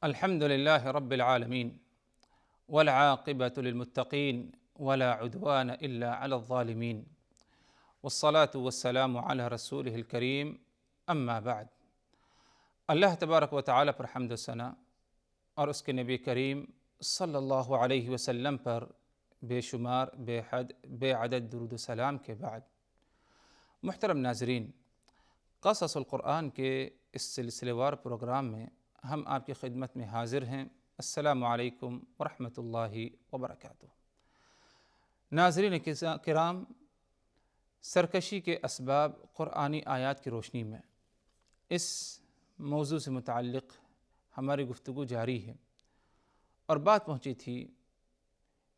الحمد لله رب العالمين والعاقبة للمتقين ولا عدوان إلا على الظالمين والصلاة والسلام على رسوله الكريم اما بعد۔ اللہ تبارک و تعالیٰ پر حمد و ثنا اور اس کے نبی کریم صلی اللہ علیہ وسلم پر بے شمار بے حد بے عدد درود و سلام کے بعد، محترم ناظرین، قصص القرآن کے اس سلسلے وار پروگرام میں ہم آپ کی خدمت میں حاضر ہیں۔ السلام علیکم ورحمۃ اللہ وبرکاتہ۔ ناظرین کرام، سرکشی کے اسباب قرآنی آیات کی روشنی میں اس موضوع سے متعلق ہماری گفتگو جاری ہے، اور بات پہنچی تھی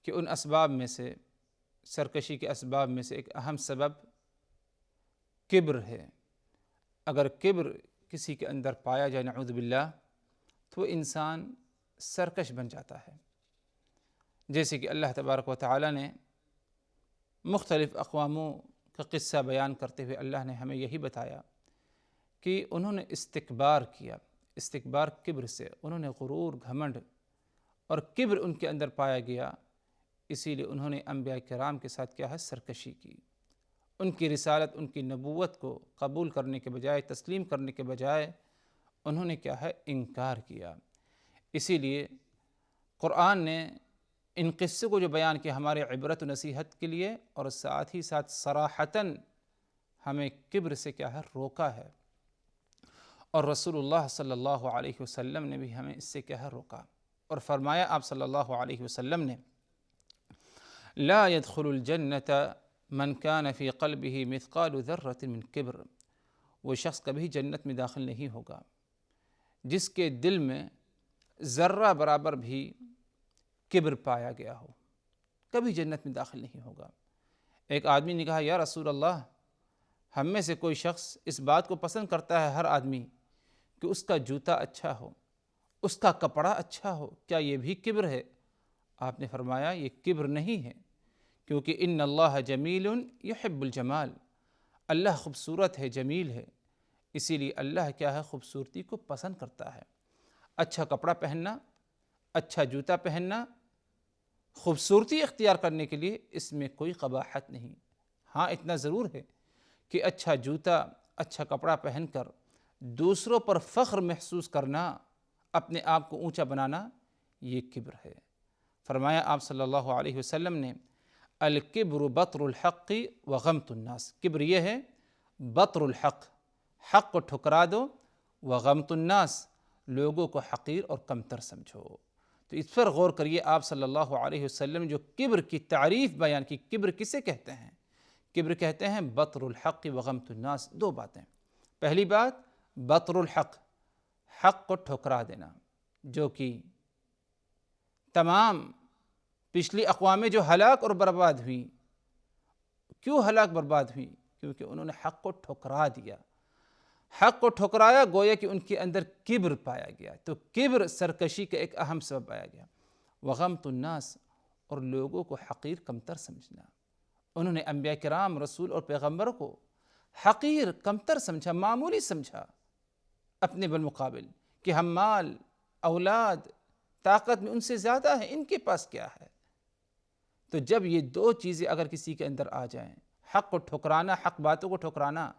کہ ان اسباب میں سے، سرکشی کے اسباب میں سے ایک اہم سبب کبر ہے۔ اگر کبر کسی کے اندر پایا جائے نعوذ باللہ، تو انسان سرکش بن جاتا ہے۔ جیسے کہ اللہ تبارک و تعالیٰ نے مختلف اقواموں کا قصہ بیان کرتے ہوئے اللہ نے ہمیں یہی بتایا کہ انہوں نے استکبار کیا، استکبار کبر سے، انہوں نے غرور، گھمنڈ اور کبر ان کے اندر پایا گیا، اسی لیے انہوں نے انبیاء کرام کے ساتھ کیا ہے، سرکشی کی۔ ان کی رسالت، ان کی نبوت کو قبول کرنے کے بجائے، تسلیم کرنے کے بجائے انہوں نے کیا ہے، انکار کیا۔ اسی لیے قرآن نے ان قصوں کو جو بیان کیا ہمارے عبرت و نصیحت کے لیے، اور ساتھ ہی ساتھ صراحتاً ہمیں کبر سے کیا ہے، روکا ہے، اور رسول اللہ صلی اللہ علیہ وسلم نے بھی ہمیں اس سے کیا ہے، روکا، اور فرمایا آپ صلی اللہ علیہ وسلم نے، لا يدخل الجنت من كان في قلبه مثقال ذرة من کبر، وہ شخص کبھی جنت میں داخل نہیں ہوگا جس کے دل میں ذرہ برابر بھی کبر پایا گیا ہو، کبھی جنت میں داخل نہیں ہوگا۔ ایک آدمی نے کہا، یا رسول اللہ، ہم میں سے کوئی شخص اس بات کو پسند کرتا ہے، ہر آدمی، کہ اس کا جوتا اچھا ہو، اس کا کپڑا اچھا ہو، کیا یہ بھی کبر ہے؟ آپ نے فرمایا یہ کبر نہیں ہے، کیونکہ ان اللہ جمیل یحب الجمال، اللہ خوبصورت ہے، جمیل ہے، اسی لیے اللہ کیا ہے، خوبصورتی کو پسند کرتا ہے۔ اچھا کپڑا پہننا، اچھا جوتا پہننا، خوبصورتی اختیار کرنے کے لیے اس میں کوئی قباحت نہیں۔ ہاں، اتنا ضرور ہے کہ اچھا جوتا، اچھا کپڑا پہن کر دوسروں پر فخر محسوس کرنا، اپنے آپ کو اونچا بنانا، یہ کبر ہے۔ فرمایا آپ صلی اللہ علیہ وسلم نے، الکبر بطر الحق وغمط الناس، کبر یہ ہے بطر الحق، حق کو ٹھکرا دو، وغمط الناس، لوگوں کو حقیر اور کمتر سمجھو۔ تو اس پر غور کریے، آپ صلی اللہ علیہ وسلم جو کبر کی تعریف بیان کی، کبر کسے کہتے ہیں؟ کبر کہتے ہیں بطر الحق وغمط الناس، دو باتیں۔ پہلی بات بطر الحق، حق کو ٹھکرا دینا، جو کہ تمام پچھلی اقوام جو ہلاک اور برباد ہوئی، کیوں ہلاک برباد ہوئی؟ کیونکہ انہوں نے حق کو ٹھکرا دیا، حق کو ٹھکرایا، گویا کہ ان کے اندر کبر پایا گیا۔ تو کبر سرکشی کا ایک اہم سبب پایا گیا۔ وغمط الناس، اور لوگوں کو حقیر، کمتر سمجھنا۔ انہوں نے انبیاء کرام، رسول اور پیغمبروں کو حقیر، کمتر سمجھا، معمولی سمجھا اپنے بالمقابل، کہ ہم مال، اولاد، طاقت میں ان سے زیادہ ہیں، ان کے پاس کیا ہے؟ تو جب یہ دو چیزیں اگر کسی کے اندر آ جائیں، حق کو ٹھکرانا، حق باتوں کو ٹھکرانا،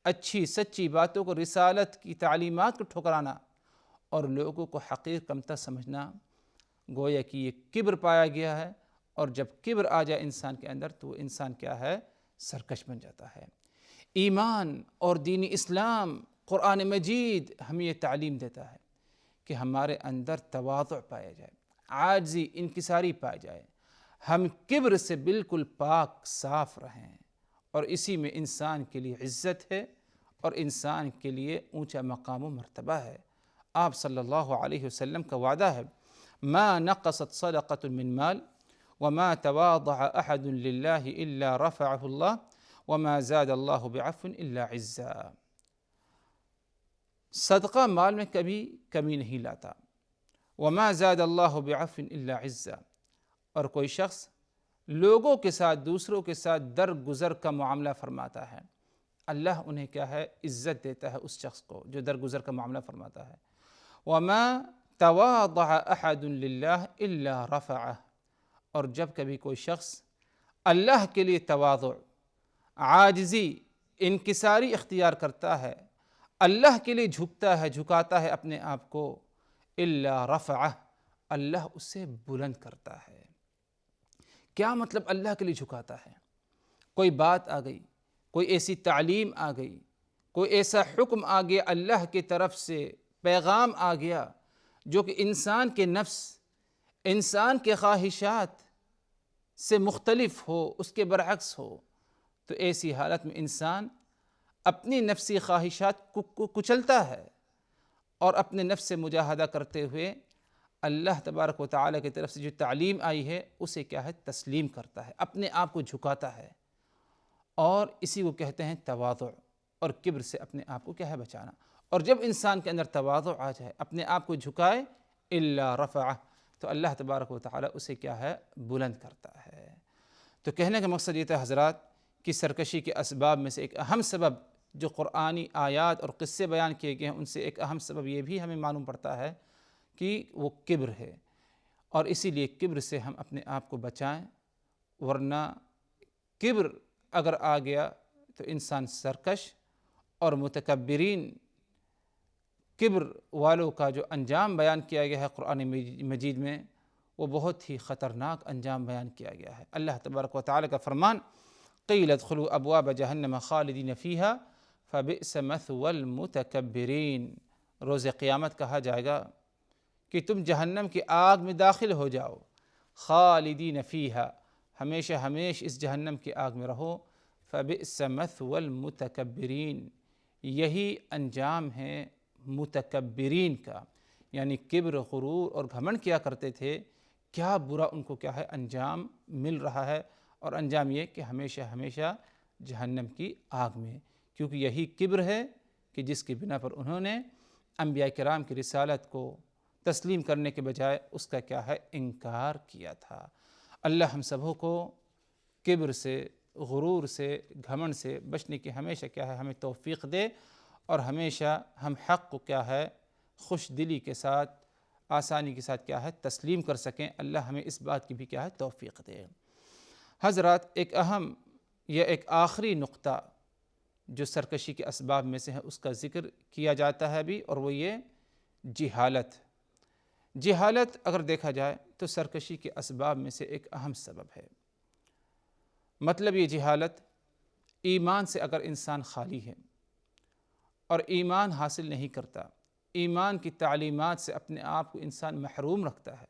اچھی سچی باتوں کو، رسالت کی تعلیمات کو ٹھکرانا، اور لوگوں کو حقیر، کمتر سمجھنا، گویا کہ یہ کبر پایا گیا ہے۔ اور جب کبر آ جائے انسان کے اندر، تو انسان کیا ہے، سرکش بن جاتا ہے۔ ایمان اور دین اسلام، قرآن مجید ہمیں یہ تعلیم دیتا ہے کہ ہمارے اندر تواضع پایا جائے، عاجزی، انکساری پایا جائے، ہم کبر سے بالکل پاک صاف رہیں، اور اسی میں انسان کے لیے عزت ہے، اور انسان کے لیے اونچا مقام و مرتبہ ہے۔ آپ صلی اللہ علیہ وسلم کا وعدہ ہے، ما نقصت صدقۃ من مال وما تواضع احد للہ الا رفعہ اللہ وما زاد اللہ بعفو الا عزا۔ صدقہ مال میں کبھی کمی نہیں لاتا، وما زاد اللہ بعفو الا عزا، اور کوئی شخص لوگوں کے ساتھ، دوسروں کے ساتھ درگزر کا معاملہ فرماتا ہے، اللہ انہیں کیا ہے، عزت دیتا ہے اس شخص کو جو درگزر کا معاملہ فرماتا ہے۔ وما تواضع احد للہ الا رفعہ، اور جب کبھی کوئی شخص اللہ کے لیے تواضع، عاجزی، انکساری اختیار کرتا ہے، اللہ کے لیے جھکتا ہے، جھکاتا ہے اپنے آپ کو، الا رفعہ، اللہ اسے بلند کرتا ہے۔ کیا مطلب اللہ کے لیے جھکاتا ہے؟ کوئی بات آ گئی، کوئی ایسی تعلیم آ گئی، کوئی ایسا حکم آ گیا اللہ کی طرف سے، پیغام آ گیا جو کہ انسان کے نفس، انسان کے خواہشات سے مختلف ہو، اس کے برعکس ہو، تو ایسی حالت میں انسان اپنی نفسی خواہشات کو کچلتا ہے اور اپنے نفس سے مجاہدہ کرتے ہوئے اللہ تبارک و تعالیٰ کی طرف سے جو تعلیم آئی ہے اسے کیا ہے تسلیم کرتا ہے، اپنے آپ کو جھکاتا ہے، اور اسی کو کہتے ہیں تواضع، اور کبر سے اپنے آپ کو کیا ہے بچانا۔ اور جب انسان کے اندر تواضع آ جائے، اپنے آپ کو جھکائے، الا رفعہ، تو اللہ تبارک و تعالیٰ اسے کیا ہے بلند کرتا ہے۔ تو کہنے کا مقصد یہ تھا حضرات کہ سرکشی کے اسباب میں سے ایک اہم سبب جو قرآنی آیات اور قصے بیان کیے گئے ہیں ان سے ایک اہم سبب یہ بھی ہمیں معلوم پڑتا ہے کہ وہ کبر ہے، اور اسی لیے کبر سے ہم اپنے آپ کو بچائیں، ورنہ کبر اگر آ گیا تو انسان سرکش اور متکبرین کبر والوں کا جو انجام بیان کیا گیا ہے قرآن مجید میں، وہ بہت ہی خطرناک انجام بیان کیا گیا ہے۔ اللہ تبارک و تعالیٰ کا فرمان، قیل ادخلوا ابواب جہنم خالدین فیہا فبئس مثوی المتکبرین، روز قیامت کہا جائے گا کہ تم جہنم کی آگ میں داخل ہو جاؤ، خالدین فیہا، ہمیشہ ہمیش اس جہنم کی آگ میں رہو، فبئس مثوی المتکبرین، یہی انجام ہے متکبرین کا، یعنی کبر، غرور اور گھمنڈ کیا کرتے تھے، کیا برا ان کو کیا ہے انجام مل رہا ہے، اور انجام یہ کہ ہمیشہ ہمیشہ جہنم کی آگ میں، کیونکہ یہی کبر ہے کہ جس کی بنا پر انہوں نے انبیاء کرام کی رسالت کو تسلیم کرنے کے بجائے اس کا کیا ہے انکار کیا تھا۔ اللہ ہم سبوں کو کبر سے، غرور سے، گھمنڈ سے بچنے کی ہمیشہ کیا ہے ہمیں توفیق دے، اور ہمیشہ ہم حق کو کیا ہے خوش دلی کے ساتھ، آسانی کے ساتھ کیا ہے تسلیم کر سکیں۔ اللہ ہمیں اس بات کی بھی کیا ہے توفیق دے۔ حضرات ایک اہم یا ایک آخری نقطہ جو سرکشی کے اسباب میں سے ہے اس کا ذکر کیا جاتا ہے بھی، اور وہ یہ جہالت۔ جہالت اگر دیکھا جائے تو سرکشی کے اسباب میں سے ایک اہم سبب ہے۔ مطلب یہ جہالت، ایمان سے اگر انسان خالی ہے اور ایمان حاصل نہیں کرتا، ایمان کی تعلیمات سے اپنے آپ کو انسان محروم رکھتا ہے،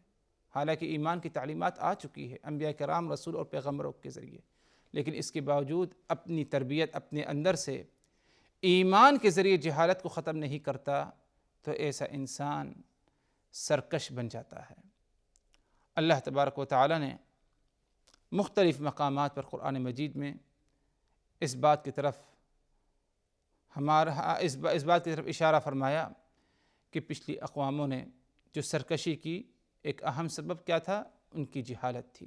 حالانکہ ایمان کی تعلیمات آ چکی ہے انبیاء کرام، رسول اور پیغمبروں کے ذریعے، لیکن اس کے باوجود اپنی تربیت اپنے اندر سے ایمان کے ذریعے جہالت کو ختم نہیں کرتا، تو ایسا انسان سرکش بن جاتا ہے۔ اللہ تبارک و تعالیٰ نے مختلف مقامات پر قرآن مجید میں اس بات کی طرف اشارہ فرمایا کہ پچھلی اقواموں نے جو سرکشی کی، ایک اہم سبب کیا تھا؟ ان کی جہالت تھی۔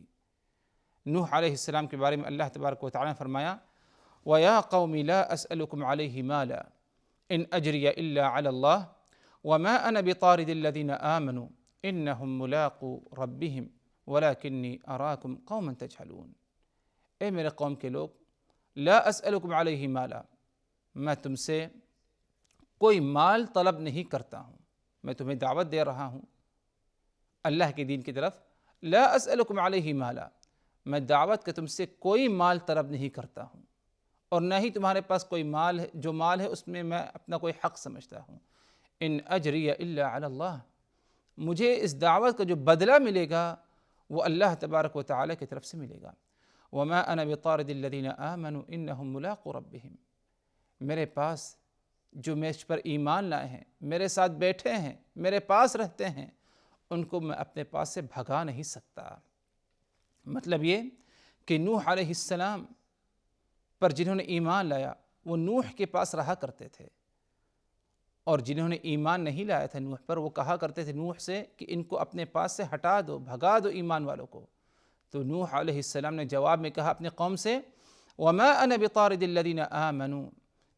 نوح علیہ السلام کے بارے میں اللہ تبارک و تعالیٰ نے فرمایا، وَيَا قَوْمِ لَا أَسْأَلُكُمْ عَلَيْهِ مَالًا إِنْ أَجْرِيَ إِلَّا عَلَى اللَّهِ وَمَا أَنَا بِطَارِدِ الَّذِينَ آمَنُوا إِنَّهُمْ مُلَاقُو رَبِّهِمْ وَلَكِنِّي أَرَاكُمْ قَوْمًا تَجْهَلُونَ، اے میرے قوم کے لوگ، لا أسألكم علیہ مالا، میں تم سے کوئی مال طلب نہیں کرتا ہوں، میں تمہیں دعوت دے رہا ہوں اللہ کے دین کی طرف، لا أسألكم علیہ مالا، میں دعوت کا تم سے کوئی مال طلب نہیں کرتا ہوں، اور نہ ہی تمہارے پاس کوئی مال ہے، جو مال ہے اس میں میں اپنا کوئی حق سمجھتا ہوں۔ ان اجری الا علی اللہ، مجھے اس دعوت کا جو بدلہ ملے گا وہ اللہ تبارک و تعالیٰ کی طرف سے ملے گا۔ وما انا بطارد الذین آمنوا انہم ملاقو ربہم، میرے پاس جو مجھ پر ایمان لائے ہیں، میرے ساتھ بیٹھے ہیں، میرے پاس رہتے ہیں، ان کو میں اپنے پاس سے بھگا نہیں سکتا۔ مطلب یہ کہ نوح علیہ السلام پر جنہوں نے ایمان لایا وہ نوح کے پاس رہا کرتے تھے، اور جنہوں نے ایمان نہیں لایا تھا نوح پر، وہ کہا کرتے تھے نوح سے کہ ان کو اپنے پاس سے ہٹا دو، بھگا دو ایمان والوں کو۔ تو نوح علیہ السلام نے جواب میں کہا اپنے قوم سے، وَمَا أَنَا بِطَارِدِ الَّذِينَ آمَنُوا،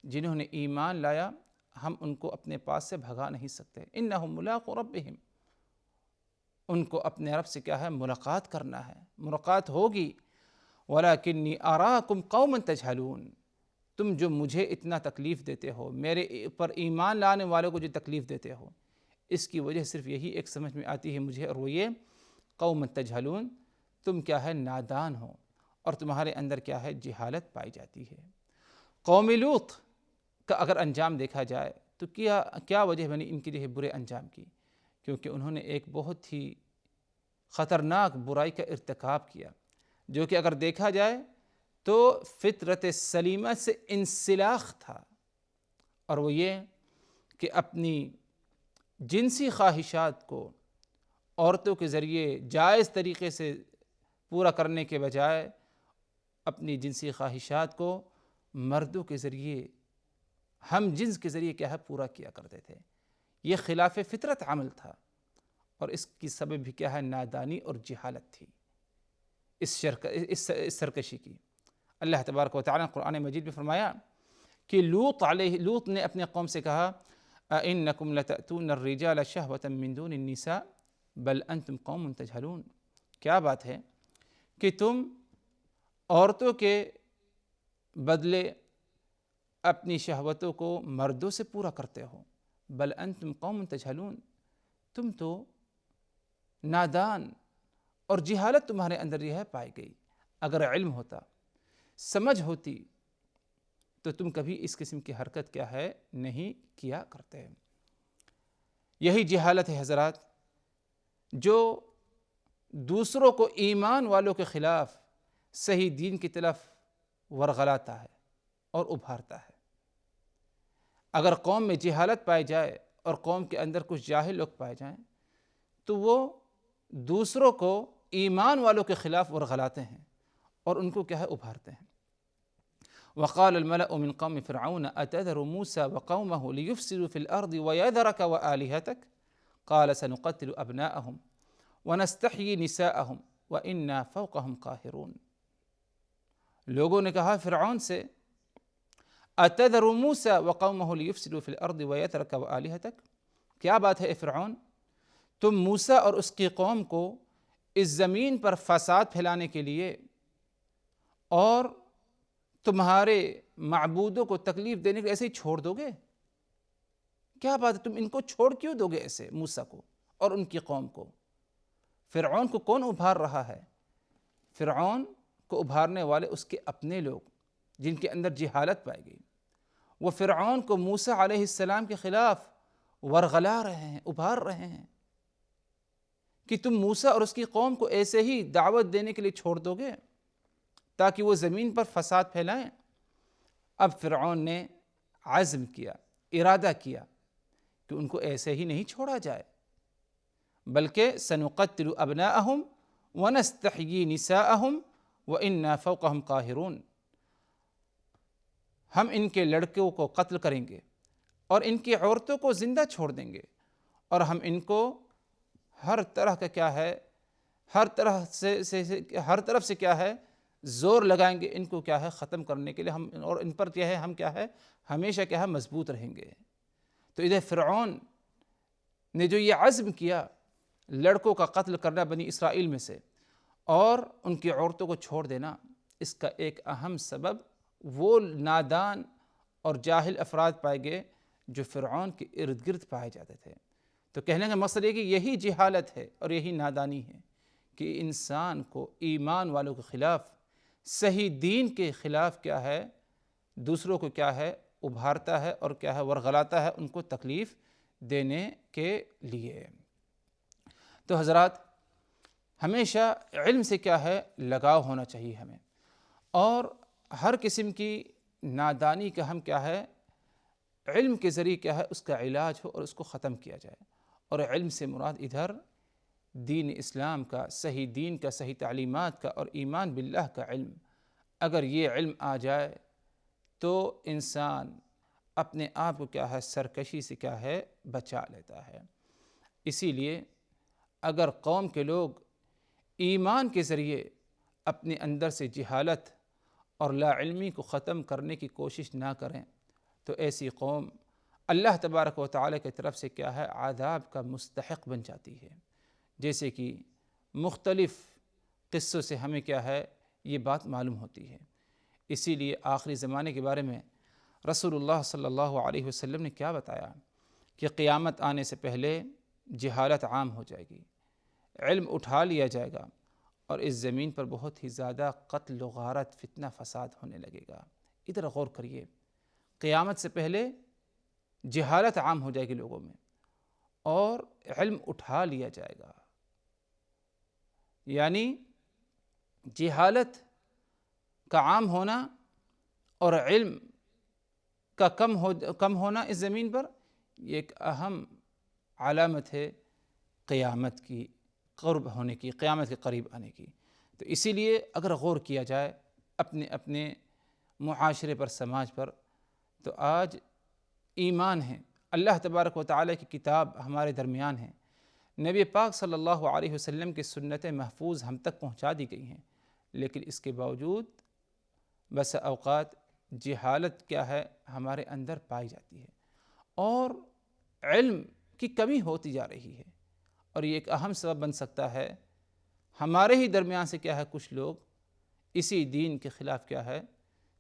جنہوں نے ایمان لایا ہم ان کو اپنے پاس سے بھگا نہیں سکتے، إِنَّهُمْ مُلَاقُو رَبِّهِمْ، ان کو اپنے رب سے کیا ہے ملاقات کرنا ہے، ملاقات ہوگی۔ وَلَكِنِّي أَرَاكُمْ قَوْمًا تَجْهَلُونَ، تم جو مجھے اتنا تکلیف دیتے ہو، میرے پر ایمان لانے والوں کو جو تکلیف دیتے ہو، اس کی وجہ صرف یہی ایک سمجھ میں آتی ہے مجھے، اور وہ یہ قوم تجہلون، تم کیا ہے نادان ہو اور تمہارے اندر کیا ہے جہالت پائی جاتی ہے۔ قوم لوط کا اگر انجام دیکھا جائے تو کیا وجہ بنی ان کے لیے برے انجام کی؟ کیونکہ انہوں نے ایک بہت ہی خطرناک برائی کا ارتکاب کیا، جو کہ اگر دیکھا جائے تو فطرت سلیمہ سے انسلاخ تھا، اور وہ یہ کہ اپنی جنسی خواہشات کو عورتوں کے ذریعے جائز طریقے سے پورا کرنے کے بجائے اپنی جنسی خواہشات کو مردوں کے ذریعے، ہم جنس کے ذریعے کیا ہے پورا کیا کرتے تھے۔ یہ خلاف فطرت عمل تھا، اور اس کی سبب بھی کیا ہے نادانی اور جہالت تھی اس سرکشی کی۔ اللہ تبارک و تعالیٰ نے قرآن مجید میں فرمایا کہ لوط نے اپنے قوم سے کہا أَإِنَّكُمْ لَتَأْتُونَ الرِّجَالَ شَهْوَةً مِّن دُونِ النِّسَاءِ بَلْ أَنْتُمْ قَوْمٌ تَجْهَلُونَ، کیا بات ہے کہ تم عورتوں کے بدلے اپنی شہوتوں کو مردوں سے پورا کرتے ہو، بل انتم قوم تجہلون، تم تو نادان اور جہالت تمہارے اندر یہ ہے پائی گئی۔ اگر علم ہوتا، سمجھ ہوتی، تو تم کبھی اس قسم کی حرکت کیا ہے نہیں کیا کرتے۔ یہی جہالت ہے حضرات جو دوسروں کو ایمان والوں کے خلاف صحیح دین کی طرف ورغلاتا ہے اور ابھارتا ہے۔ اگر قوم میں جہالت پائی جائے اور قوم کے اندر کچھ جاہل لوگ پائے جائیں تو وہ دوسروں کو ایمان والوں کے خلاف ورغلاتے ہیں اور ان کو کیا ہے ابھارتے ہیں۔ وقال الملأ من قوم فرعون أتذر موسى وقومه ليفسدوا في الأرض ويذرك وآلهتك قال سنقتل أبناءهم ونستحيي نساءهم وإنا فوقهم قاهرون۔ لوگوں نے کہا فرعون سے أتذر موسى وقومه ليفسدوا في الأرض ويذرك وآلهتك، کیا بات ہے اے فرعون، تم موسیٰ اور اس کی قوم کو اس زمین پر فساد پھیلانے کے لیے اور تمہارے معبودوں کو تکلیف دینے کے ایسے ہی چھوڑ دو گے؟ کیا بات ہے، تم ان کو چھوڑ کیوں دو گے ایسے موسیٰ کو اور ان کی قوم کو؟ فرعون کو کون ابھار رہا ہے؟ فرعون کو ابھارنے والے اس کے اپنے لوگ جن کے اندر جہالت پائی گئی، وہ فرعون کو موسیٰ علیہ السلام کے خلاف ورغلا رہے ہیں، ابھار رہے ہیں کہ تم موسیٰ اور اس کی قوم کو ایسے ہی دعوت دینے کے لیے چھوڑ دو گے تاکہ وہ زمین پر فساد پھیلائیں۔ اب فرعون نے عزم کیا، ارادہ کیا کہ ان کو ایسے ہی نہیں چھوڑا جائے، بلکہ سنقتل ابناءہم ونستحیی نساءہم وإنا فوقہم قاہرون، ہم ان کے لڑکوں کو قتل کریں گے اور ان کی عورتوں کو زندہ چھوڑ دیں گے، اور ہم ان کو ہر طرح کا کیا ہے، ہر طرف سے کیا ہے زور لگائیں گے ان کو کیا ہے ختم کرنے کے لیے، ہم اور ان پر کیا ہے ہم کیا ہے ہمیشہ کیا ہے مضبوط رہیں گے۔ تو ادھر فرعون نے جو یہ عزم کیا لڑکوں کا قتل کرنا بنی اسرائیل میں سے اور ان کی عورتوں کو چھوڑ دینا، اس کا ایک اہم سبب وہ نادان اور جاہل افراد پائے گئے جو فرعون کے ارد گرد پائے جاتے تھے۔ تو کہنے کا مقصد یہ کہ یہی جہالت ہے اور یہی نادانی ہے کہ انسان کو ایمان والوں کے خلاف، صحیح دین کے خلاف کیا ہے دوسروں کو کیا ہے ابھارتا ہے اور کیا ہے ورغلاتا ہے ان کو تکلیف دینے کے لیے۔ تو حضرات ہمیشہ علم سے کیا ہے لگاؤ ہونا چاہیے ہمیں، اور ہر قسم کی نادانی کا ہم کیا ہے علم کے ذریعے کیا ہے اس کا علاج ہو اور اس کو ختم کیا جائے۔ اور علم سے مراد ادھر دین اسلام کا، صحیح دین کا، صحیح تعلیمات کا اور ایمان باللہ کا علم۔ اگر یہ علم آ جائے تو انسان اپنے آپ کو کیا ہے سرکشی سے کیا ہے بچا لیتا ہے۔ اسی لیے اگر قوم کے لوگ ایمان کے ذریعے اپنے اندر سے جہالت اور لا علمی کو ختم کرنے کی کوشش نہ کریں تو ایسی قوم اللہ تبارک و تعالیٰ کی طرف سے کیا ہے عذاب کا مستحق بن جاتی ہے۔ جیسے کہ مختلف قصوں سے ہمیں کیا ہے یہ بات معلوم ہوتی ہے۔ اسی لیے آخری زمانے کے بارے میں رسول اللہ صلی اللہ علیہ وسلم نے کیا بتایا کہ قیامت آنے سے پہلے جہالت عام ہو جائے گی، علم اٹھا لیا جائے گا، اور اس زمین پر بہت ہی زیادہ قتل و غارت، فتنہ فساد ہونے لگے گا۔ ادھر غور کریے، قیامت سے پہلے جہالت عام ہو جائے گی لوگوں میں، اور علم اٹھا لیا جائے گا۔ یعنی جہالت کا عام ہونا اور علم کا کم ہونا اس زمین پر، یہ ایک اہم علامت ہے قیامت کی قرب ہونے کی، قیامت کے قریب آنے کی۔ تو اسی لیے اگر غور کیا جائے اپنے اپنے معاشرے پر، سماج پر، تو آج ایمان ہے، اللہ تبارک و تعالیٰ کی کتاب ہمارے درمیان ہے، نبی پاک صلی اللہ علیہ وسلم کی سنتیں محفوظ ہم تک پہنچا دی گئی ہیں، لیکن اس کے باوجود بس اوقات جہالت کیا ہے ہمارے اندر پائی جاتی ہے، اور علم کی کمی ہوتی جا رہی ہے، اور یہ ایک اہم سبب بن سکتا ہے ہمارے ہی درمیان سے کیا ہے کچھ لوگ اسی دین کے خلاف کیا ہے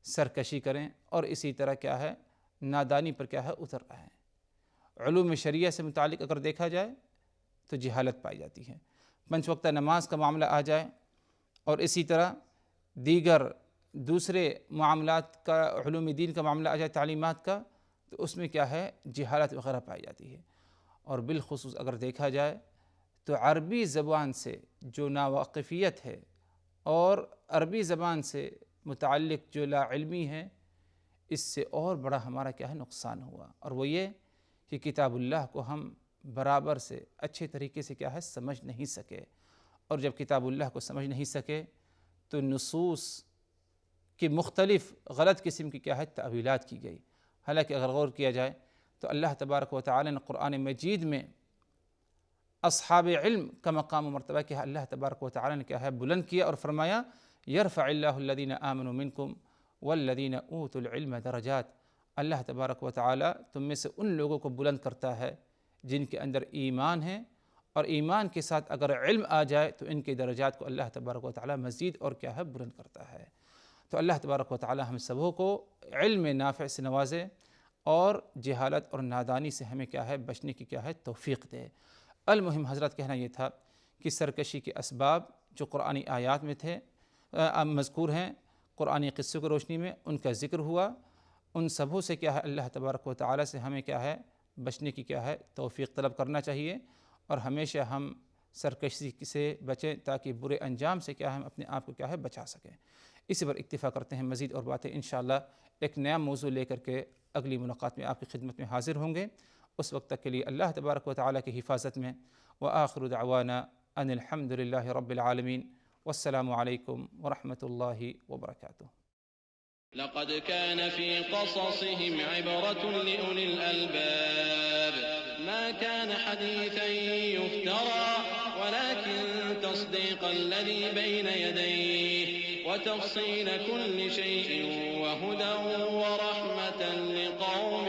سرکشی کریں، اور اسی طرح کیا ہے نادانی پر کیا ہے اتر رہے ہیں۔ علوم شریعہ سے متعلق اگر دیکھا جائے تو جہالت پائی جاتی ہے، 5 وقتہ نماز کا معاملہ آ جائے، اور اسی طرح دیگر دوسرے معاملات کا، علوم دین کا معاملہ آ جائے، تعلیمات کا، تو اس میں کیا ہے جہالت وغیرہ پائی جاتی ہے۔ اور بالخصوص اگر دیکھا جائے تو عربی زبان سے جو ناواقفیت ہے، اور عربی زبان سے متعلق جو لا علمی ہے، اس سے اور بڑا ہمارا کیا ہے نقصان ہوا، اور وہ یہ کہ کتاب اللہ کو ہم برابر سے اچھے طریقے سے کیا ہے سمجھ نہیں سکے، اور جب کتاب اللہ کو سمجھ نہیں سکے تو نصوص کی مختلف غلط قسم کی کیا ہے تأویلات کی گئی۔ حالانکہ اگر غور کیا جائے تو اللہ تبارک و تعالی نے قرآن مجید میں اصحاب علم کا مقام و مرتبہ کیا اللہ تبارک و تعالی نے کیا ہے بلند کیا، اور فرمایا یرفع اللہ الذین آمنوا منکم والذین اوتوا العلم درجات۔ اللہ تبارک و تعالی تم میں سے ان لوگوں کو بلند کرتا ہے جن کے اندر ایمان ہے، اور ایمان کے ساتھ اگر علم آ جائے تو ان کے درجات کو اللہ تبارک و تعالی مزید اور کیا ہے بلند کرتا ہے۔ تو اللہ تبارک و تعالی ہم سبوں کو علم نافع سے نوازے، اور جہالت اور نادانی سے ہمیں کیا ہے بچنے کی کیا ہے توفیق دے۔ المہم حضرات کہنا یہ تھا کہ سرکشی کے اسباب جو قرآنی آیات میں تھے مذکور ہیں، قرآنی قصوں کی روشنی میں ان کا ذکر ہوا، ان سبوں سے کیا ہے اللہ تبارک و تعالی سے ہمیں کیا ہے بچنے کی کیا ہے توفیق طلب کرنا چاہیے، اور ہمیشہ ہم سرکشی سے بچیں تاکہ برے انجام سے کیا ہم اپنے آپ کو کیا ہے بچا سکیں۔ اسی پر اکتفا کرتے ہیں، مزید اور باتیں انشاءاللہ ایک نیا موضوع لے کر کے اگلی ملاقات میں آپ کی خدمت میں حاضر ہوں گے۔ اس وقت تک کے لیے اللہ تبارک و تعالیٰ کی حفاظت میں، وآخر دعوانا ان الحمد للہ رب العالمین، والسلام علیکم ورحمۃ اللہ وبرکاتہ۔ لقد كان في قصصهم عبرة لأولي الألباب ما كان حديثا يفترى ولكن تصديق الذي بين يديه وتفصيل كل شيء وهدى ورحمة لقوم